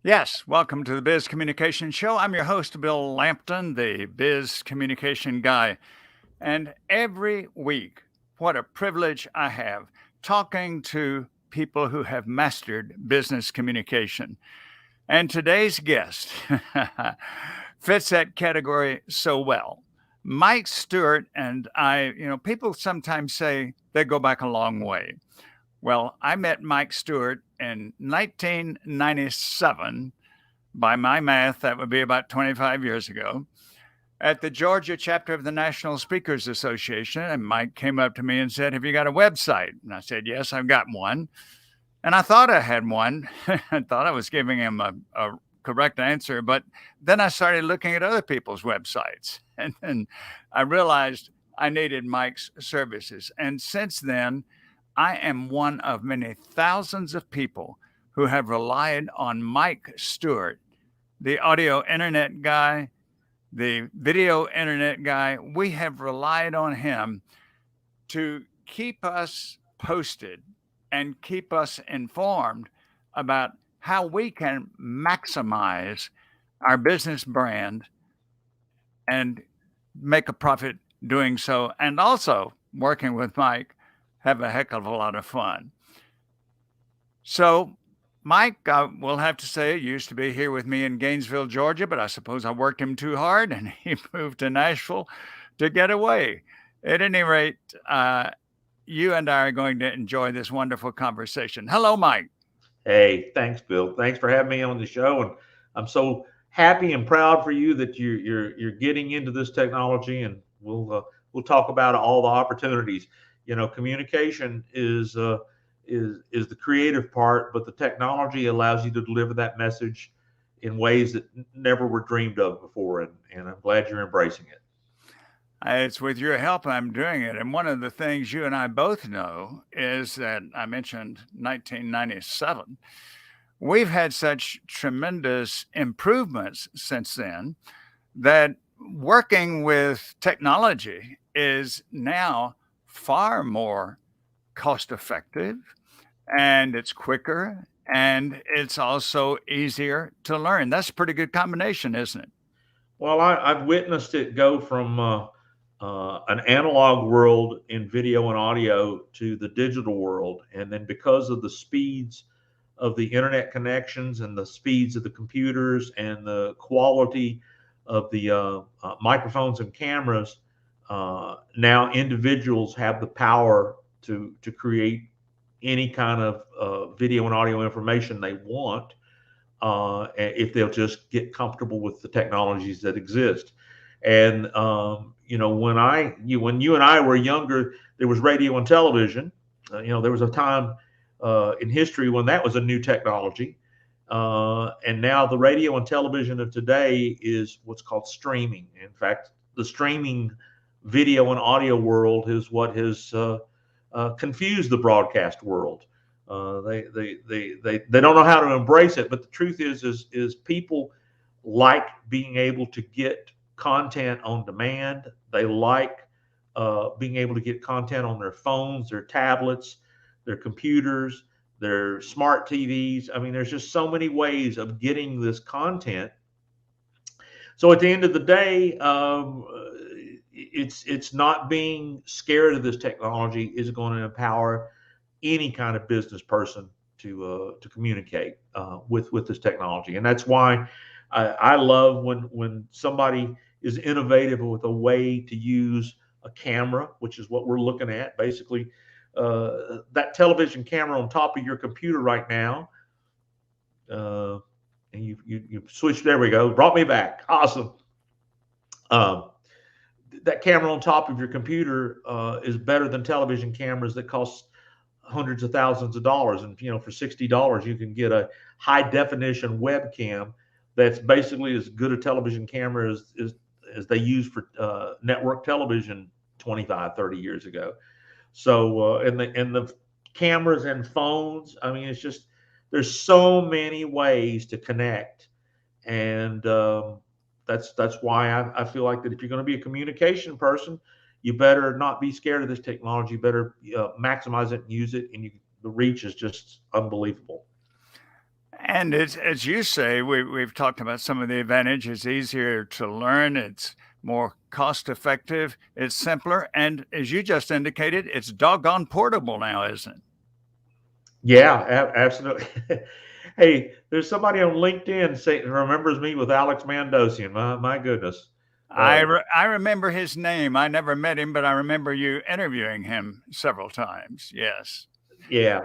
Yes, welcome to the Biz Communication Show. I'm your host, Bill Lampton, the Biz Communication Guy. And every week, what a privilege I have talking to people who have mastered business communication. And today's guest fits that category so well. Mike Stewart and I, people sometimes say they go back a long way. Well, I met Mike Stewart in 1997. By my math, that would be about 25 years ago, at the Georgia chapter of the National Speakers Association. And Mike came up to me and said, "Have you got a website?" And I said, "Yes, I've got one." And I thought I had one. I thought I was giving him a correct answer. But then I started looking at other people's websites. And then I realized I needed Mike's services. And since then, I am one of many thousands of people who have relied on Mike Stewart, the audio internet guy, the video internet guy. We have relied on him to keep us posted and keep us informed about how we can maximize our business brand and make a profit doing so. And also, working with Mike, have a heck of a lot of fun. So, Mike, I will have to say, used to be here with me in Gainesville, Georgia, but I suppose I worked him too hard and he moved to Nashville to get away. At any rate, you and I are going to enjoy this wonderful conversation. Hello, Mike. Hey, thanks, Bill. Thanks for having me on the show, and I'm so happy and proud for you that you're getting into this technology, and we'll talk about all the opportunities. Communication is the creative part, but the technology allows you to deliver that message in ways that never were dreamed of before, and I'm glad you're embracing it. It's with your help I'm doing it. And one of the things you and I both know is that I mentioned 1997. We've had such tremendous improvements since then that working with technology is now far more cost effective, and it's quicker, and it's also easier to learn. That's a pretty good combination, isn't it? Well, I've witnessed it go from an analog world in video and audio to the digital world. And then because of the speeds of the internet connections and the speeds of the computers and the quality of the microphones and cameras, now individuals have the power to create any kind of video and audio information they want if they'll just get comfortable with the technologies that exist. And when you and I were younger, there was radio and television. There was a time in history when that was a new technology. And now the radio and television of today is what's called streaming. In fact, the streaming video and audio world is what has confused the broadcast world. They don't know how to embrace it. But the truth is people like being able to get content on demand. They like being able to get content on their phones, their tablets, their computers, their smart TVs. I mean, there's just so many ways of getting this content. So at the end of the day, it's not being scared of this technology is going to empower any kind of business person to communicate with this technology. And that's why I love when somebody is innovative with a way to use a camera, which is what we're looking at. Basically, that television camera on top of your computer right now, and you switched. There we go. Brought me back. Awesome. Um, that camera on top of your computer is better than television cameras that cost hundreds of thousands of dollars. And for $60, you can get a high definition webcam that's basically as good a television camera as they used for network television 25, 30 years ago. So and the cameras and phones, I mean, it's just there's so many ways to connect. And that's why I feel like that if you're going to be a communication person, you better not be scared of this technology. You better maximize it and use it, and the reach is just unbelievable. And it's as you say, we've talked about some of the advantages. Easier to learn. It's more cost effective. It's simpler, and as you just indicated, it's doggone portable now, isn't it? Yeah, absolutely. Hey, there's somebody on LinkedIn saying remembers me with Alex Mandosian. My goodness. Uh, I remember his name. I never met him, but I remember you interviewing him several times. Yes. yeah,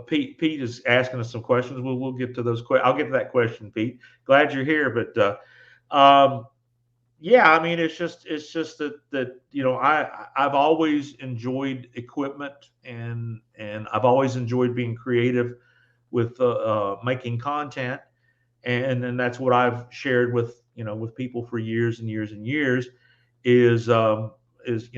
Pete is asking us some questions. We'll get to those. I'll get to that question, Pete. Glad you're here, but yeah, I mean, it's just that I've always enjoyed equipment, and I've always enjoyed being creative with making content, and that's what I've shared with with people for years and years and years is is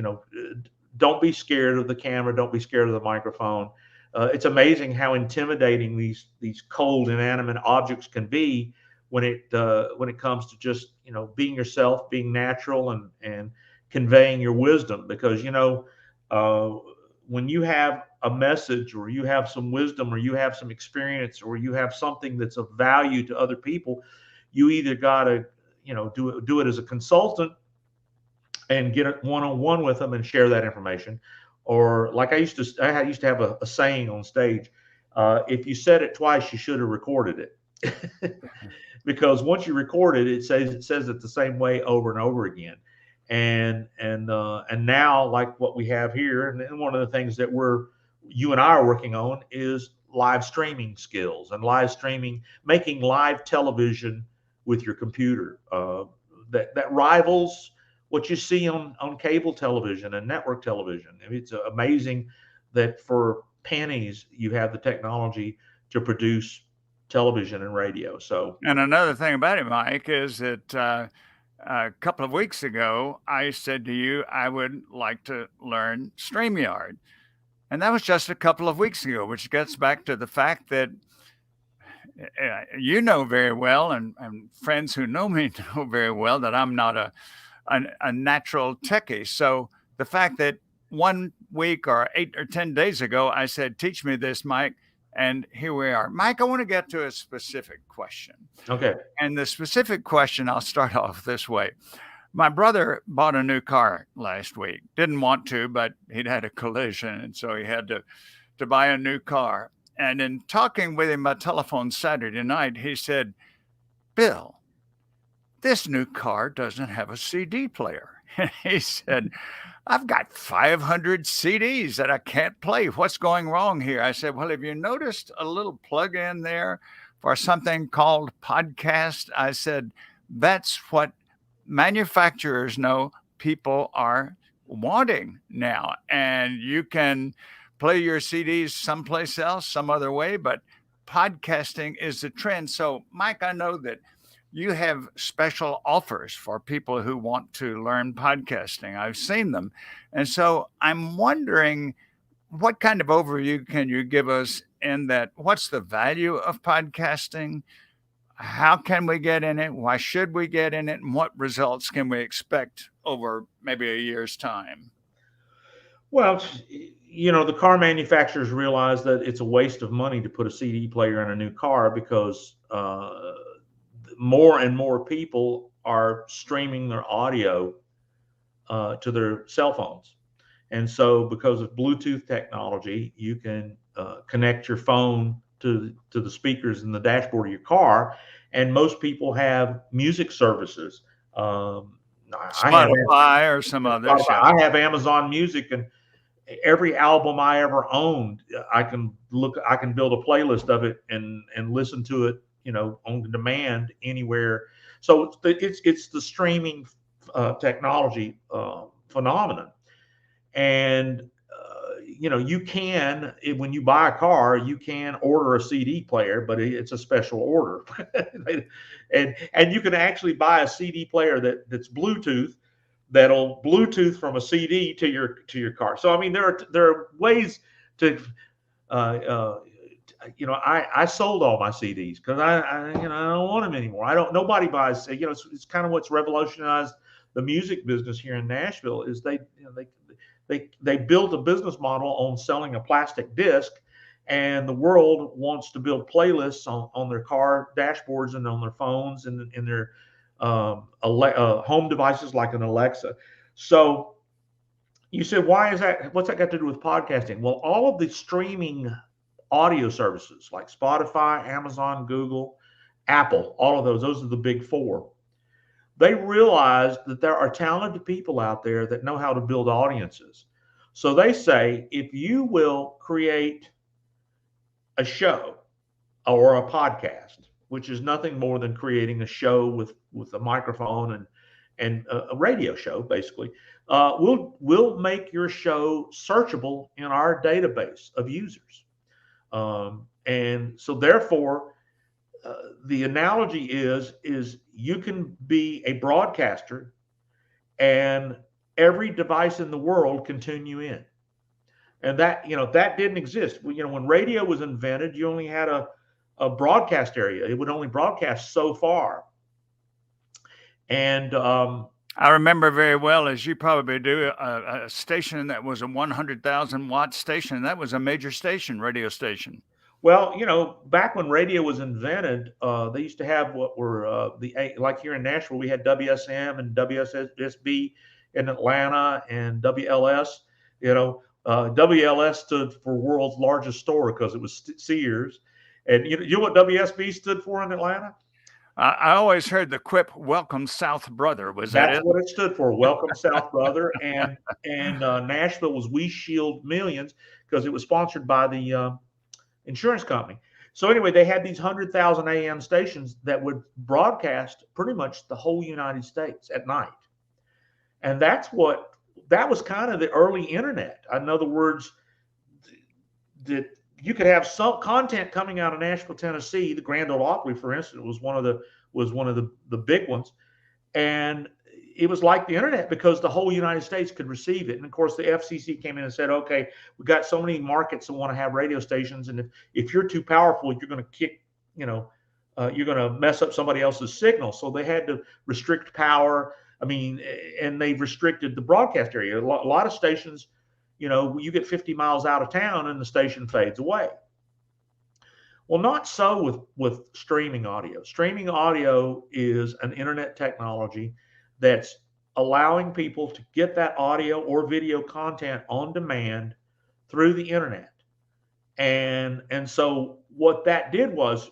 don't be scared of the camera, don't be scared of the microphone. It's amazing how intimidating these cold inanimate objects can be when it comes to just being yourself, being natural, and conveying your wisdom. Because uh, when you have a message, or you have some wisdom, or you have some experience, or you have something that's of value to other people, you either got to do it as a consultant and get it one on one with them and share that information. Or like I used to have a saying on stage: if you said it twice, you should have recorded it. Because once you record it, it says it the same way over and over again. And now, like what we have here, and one of the things that you and I are working on is live streaming skills, and live streaming, making live television with your computer, that rivals what you see on cable television and network television. I mean, it's amazing that for pennies you have the technology to produce television and radio. So And another thing about it, Mike, is that a couple of weeks ago, I said to you, I would like to learn StreamYard. And that was just a couple of weeks ago, which gets back to the fact that you know very well, and friends who know me know very well, that I'm not a natural techie. So the fact that 1 week or 8 or 10 days ago, I said, teach me this, Mike. And here we are. Mike, I want to get to a specific question. okay, And the specific question, I'll start off this way. My brother bought a new car last week. Didn't want to, but he'd had a collision, and so he had to buy a new car. And in talking with him by telephone Saturday night, he said, Bill, this new car doesn't have a CD player. And he said, I've got 500 CDs that I can't play. What's going wrong here? I said, well, have you noticed a little plug in there for something called podcast? I said, that's what manufacturers know people are wanting now. And you can play your CDs someplace else, some other way, but podcasting is the trend. So, Mike, I know that you have special offers for people who want to learn podcasting. I've seen them. And so I'm wondering, what kind of overview can you give us in that? What's the value of podcasting? How can we get in it? Why should we get in it? And what results can we expect over maybe a year's time? well, the car manufacturers realize that it's a waste of money to put a CD player in a new car, because more and more people are streaming their audio to their cell phones. And so, because of Bluetooth technology, you can connect your phone to the speakers in the dashboard of your car. And most people have music services. I have Spotify or some others, Spotify. yeah. I have Amazon Music, and every album I ever owned, I can build a playlist of it and listen to it, on demand anywhere. So it's the streaming technology phenomenon. And you can, when you buy a car, you can order a CD player, but it's a special order. And you can actually buy a CD player that's Bluetooth, that'll Bluetooth from a CD to your car. So I mean, there are ways to uh, uh, I sold all my CDs because I don't want them anymore. I don't. Nobody buys. It's kind of what's revolutionized the music business here in Nashville is they built a business model on selling a plastic disc, and the world wants to build playlists on their car dashboards and on their phones and in their home devices like an Alexa. So you said, why is that? What's that got to do with podcasting? Well, all of the streaming audio services like Spotify, Amazon, Google, Apple, all of those are the big four. They realized that there are talented people out there that know how to build audiences. So they say, if you will create a show or a podcast, which is nothing more than creating a show with a microphone and a radio show, basically, we'll make your show searchable in our database of users. And so therefore, the analogy is you can be a broadcaster and every device in the world can tune you in. And that didn't exist. When radio was invented, you only had a broadcast area. It would only broadcast so far. And I remember very well, as you probably do, a station that was a 100,000 watt station. That was a major station, radio station. Well, back when radio was invented, they used to have what were like here in Nashville, we had WSM and WSSB in Atlanta and WLS. WLS stood for World's Largest Store because it was Sears. And you know what WSB stood for in Atlanta? I always heard the quip, "Welcome, South Brother." Was that That's it? what it stood for, Welcome South Brother. And Nashville was We Shield Millions because it was sponsored by the insurance company. So anyway, they had these 100,000 AM stations that would broadcast pretty much the whole United States at night. And that was kind of the early internet. In other words, that you could have some content coming out of Nashville, Tennessee. The Grand Ole Opry, for instance, was one of the big ones, and it was like the internet because the whole United States could receive it. And of course, the FCC came in and said, "Okay, we've got so many markets that want to have radio stations, and if you're too powerful, you're going to you're going to mess up somebody else's signal." So they had to restrict power. I mean, and they've restricted the broadcast area. A lot of stations, you get 50 miles out of town and the station fades away. Well, not so with streaming audio. Streaming audio is an internet technology that's allowing people to get that audio or video content on demand through the internet. And so what that did was,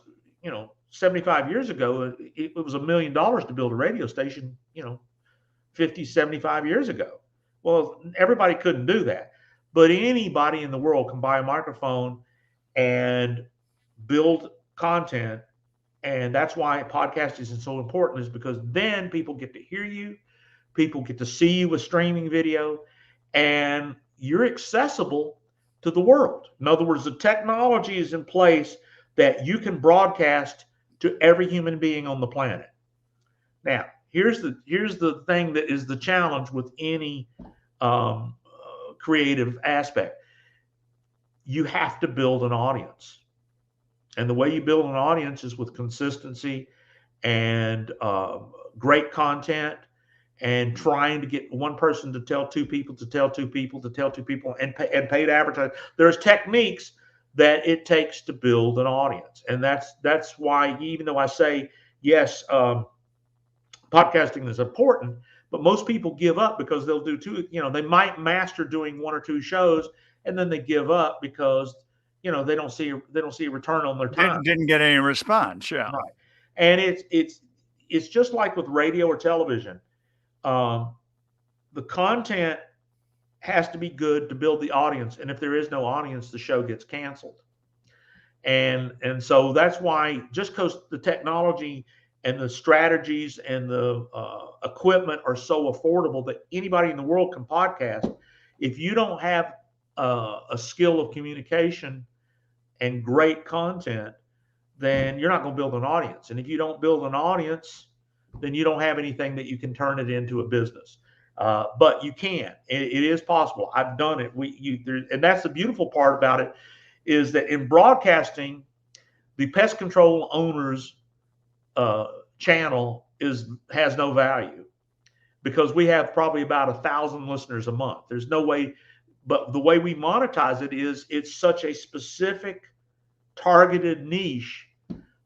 75 years ago, it was $1 million to build a radio station, 50, 75 years ago. Well, everybody couldn't do that. But anybody in the world can buy a microphone and build content. And that's why podcasting is so important, is because then people get to hear you, people get to see you with streaming video, and you're accessible to the world. In other words, the technology is in place that you can broadcast to every human being on the planet. Now, here's the thing that is the challenge with any creative aspect. You have to build an audience. And the way you build an audience is with consistency and great content and trying to get one person to tell two people to tell two people to tell two people and paid advertising. There's techniques that it takes to build an audience. And that's why, even though I say, yes, podcasting is important, but most people give up because they'll do two, they might master doing one or two shows and then they give up because they don't see a return on their time. Didn't get any response. Yeah. Right. And it's just like with radio or television. The content has to be good to build the audience. And if there is no audience, the show gets canceled. And so that's why, just because the technology and the strategies and the equipment are so affordable that anybody in the world can podcast, if you don't have a skill of communication and great content, then you're not going to build an audience. And if you don't build an audience, then you don't have anything that you can turn it into a business. But you can. It is possible. I've done it. And that's the beautiful part about it, is that in broadcasting, the pest control owner's channel has no value because we have probably about 1,000 listeners a month. There's no way but the way we monetize it is it's such a specific targeted niche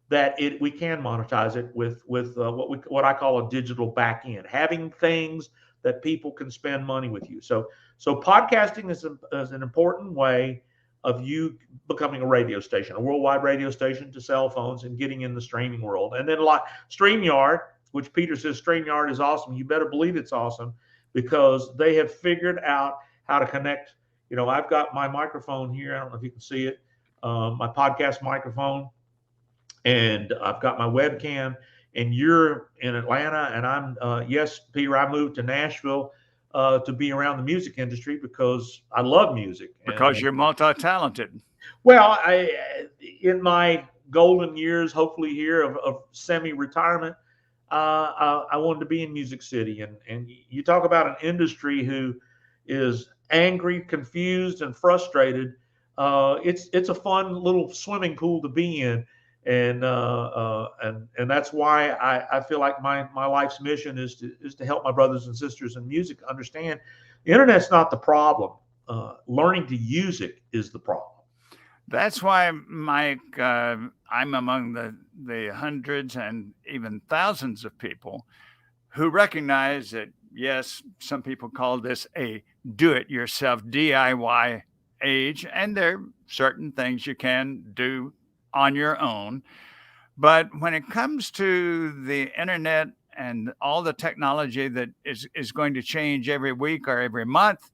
that we can monetize it with what I call a digital back end, having things that people can spend money with you. So podcasting is an important way of you becoming a radio station, a worldwide radio station to cell phones and getting in the streaming world. And then like StreamYard, which Peter says StreamYard is awesome. You better believe it's awesome because they have figured out how to connect. I've got my microphone here. I don't know if you can see it, my podcast microphone, and I've got my webcam, and you're in Atlanta, and yes, Peter, I moved to Nashville to be around the music industry because I love music. Because you're multi-talented. Well, in my golden years, hopefully here of semi-retirement, I wanted to be in Music City, and you talk about an industry who is angry, confused, and frustrated. It's a fun little swimming pool to be in, and that's why I feel like my life's mission is to help my brothers and sisters in music understand the internet's not the problem. Learning to use it is the problem. That's why, Mike, I'm among the hundreds and even thousands of people who recognize that, yes, some people call this a do-it-yourself DIY age, and there are certain things you can do on your own. But when it comes to the internet and all the technology that is going to change every week or every month,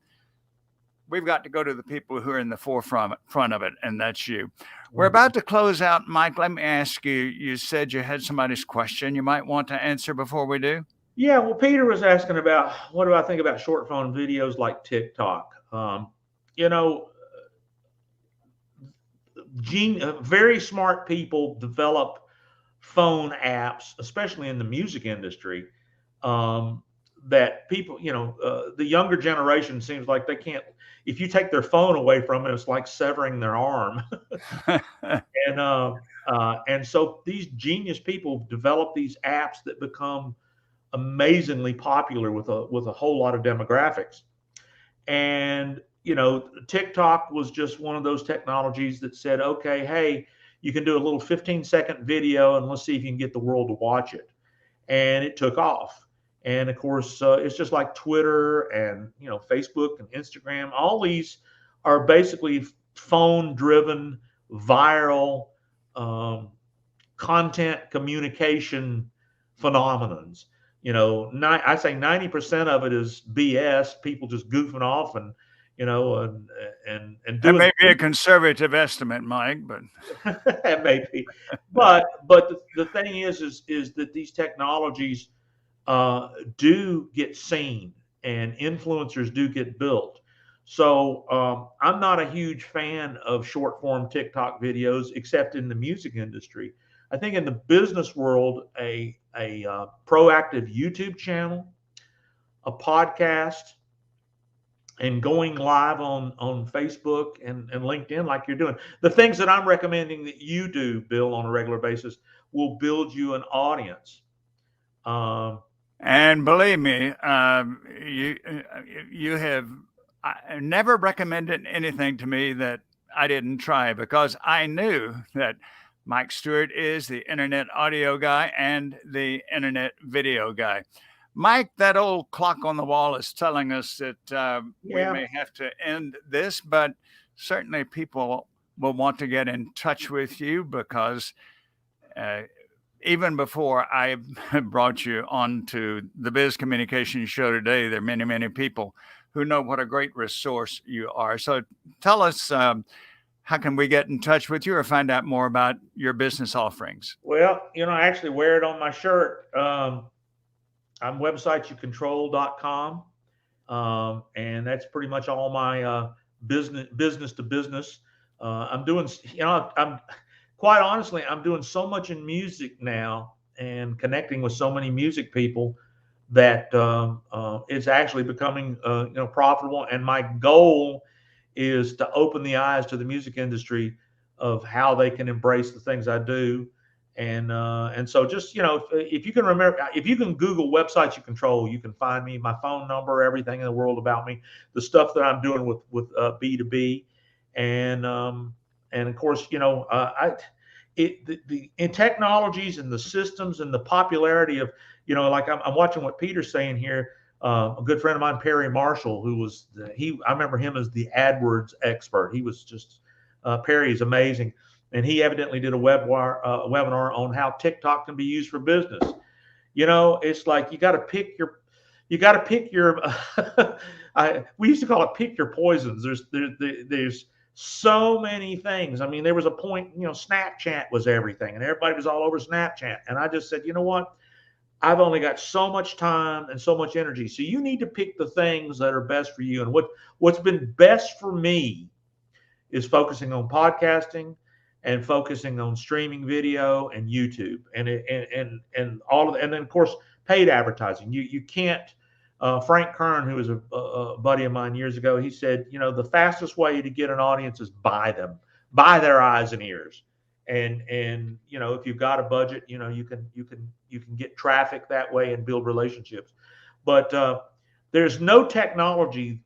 we've got to go to the people who are in the forefront of it, and that's you. We're about to close out, Mike. Let me ask you, you said you had somebody's question you might want to answer before we do? Yeah, well, Peter was asking about what do I think about short form videos like TikTok. Very smart people develop phone apps, especially in the music industry, that people, the younger generation seems like they can't, if you take their phone away from it, it's like severing their arm. And so these genius people develop these apps that become amazingly popular with a whole lot of demographics. And TikTok was just one of those technologies that said, okay, hey, you can do a little 15-second video and let's see if you can get the world to watch it. And it took off. And of course, it's just like Twitter and Facebook and Instagram. All these are basically phone-driven, viral content communication phenomenons. I say 90% of it is BS. People just goofing off and doing. That may be a conservative estimate, Mike, but that may be. But the thing is that these technologies do get seen and influencers do get built. So I'm not a huge fan of short form TikTok videos, except in the music industry. I think in the business world, a proactive YouTube channel, a podcast, and going live on Facebook and LinkedIn like you're doing. The things that I'm recommending that you do, Bill, on a regular basis will build you an audience. And believe me, you have never recommended anything to me that I didn't try, because I knew that Mike Stewart is the internet audio guy and the internet video guy. Mike, that old clock on the wall is telling us that we may have to end this, but certainly people will want to get in touch with you, because even before I brought you on to the Biz Communication Show today, there are many, many people who know what a great resource you are. So tell us, how can we get in touch with you or find out more about your business offerings? Well, I actually wear it on my shirt. I'm websiteyoucontrol.com. And that's pretty much all my business to business. I'm doing, I'm quite honestly, I'm doing so much in music now and connecting with so many music people that it's actually becoming profitable. And my goal is to open the eyes to the music industry of how they can embrace the things I do And so just, if you can remember, if you can Google websites you control, you can find me, my phone number, everything in the world about me, the stuff that I'm doing with B2B, and of course, the in technologies and the systems and the popularity of, like I'm watching what Peter's saying here. A good friend of mine, Perry Marshall, who was I remember him as the AdWords expert. He was just Perry is amazing. And he evidently did a webinar on how TikTok can be used for business. It's like you got to pick your. We used to call it pick your poisons. There's so many things. I mean, there was a point, Snapchat was everything, and everybody was all over Snapchat. And I just said, you know what? I've only got so much time and so much energy. So you need to pick the things that are best for you. And what's been best for me is focusing on podcasting and focusing on streaming video and YouTube and all of, and then of course paid advertising. You can't. Frank Kern, who was a buddy of mine years ago, he said, the fastest way to get an audience is buy their eyes and ears. And if you've got a budget, you can get traffic that way and build relationships. But there's no technology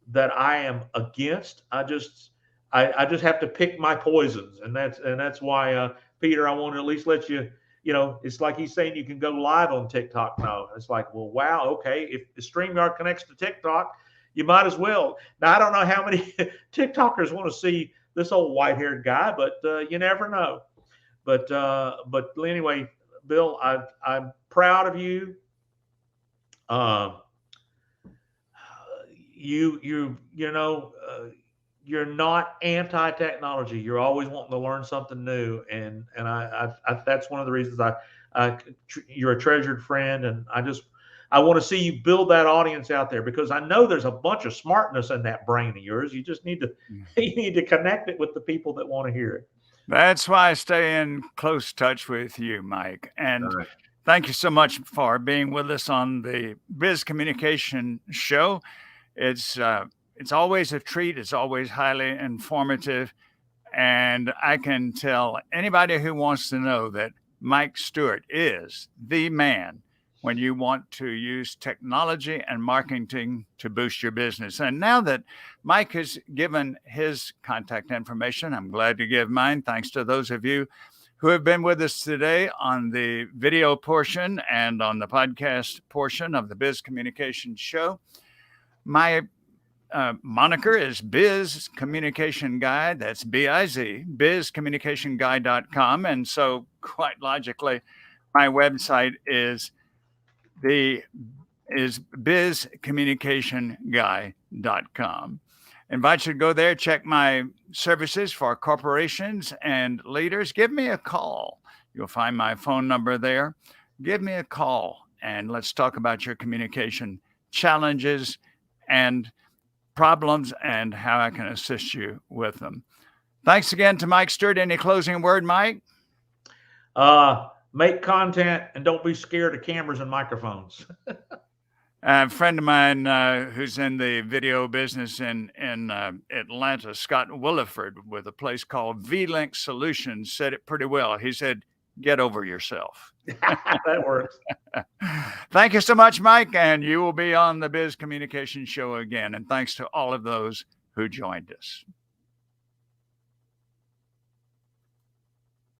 that I am against. I just have to pick my poisons, and that's why, Peter, I want to at least let you. It's like he's saying you can go live on TikTok now. It's like, well, wow, okay. If the StreamYard connects to TikTok, you might as well. Now, I don't know how many TikTokers want to see this old white-haired guy, but you never know. But anyway, Bill, I'm proud of you. You're not anti-technology. You're always wanting to learn something new, and I that's one of the reasons you're a treasured friend, and I want to see you build that audience out there, because I know there's a bunch of smartness in that brain of yours. You just need to connect it with the people that want to hear it. That's why I stay in close touch with you, Mike. And Right. thank you so much for being with us on the Biz Communication Show. It's always a treat. It's always highly informative. And I can tell anybody who wants to know that Mike Stewart is the man when you want to use technology and marketing to boost your business. And now that Mike has given his contact information, I'm glad to give mine, thanks to those of you who have been with us today on the video portion and on the podcast portion of the Biz Communication Show. My moniker is Biz Communication Guide. That's B-I-Z, bizcommunicationguide.com. And so quite logically, my website is bizcommunicationguy.com. Invite you to go there, check my services for corporations and leaders. Give me a call. You'll find my phone number there. Give me a call and let's talk about your communication challenges and problems and how I can assist you with them. Thanks again to Mike Stewart. Any closing word, Mike? Make content and don't be scared of cameras and microphones. A friend of mine who's in the video business in Atlanta, Scott Williford, with a place called V-Link Solutions, said it pretty well. He said, get over yourself. That works. Thank you so much, Mike. And you will be on the Biz Communication Show again. And thanks to all of those who joined us.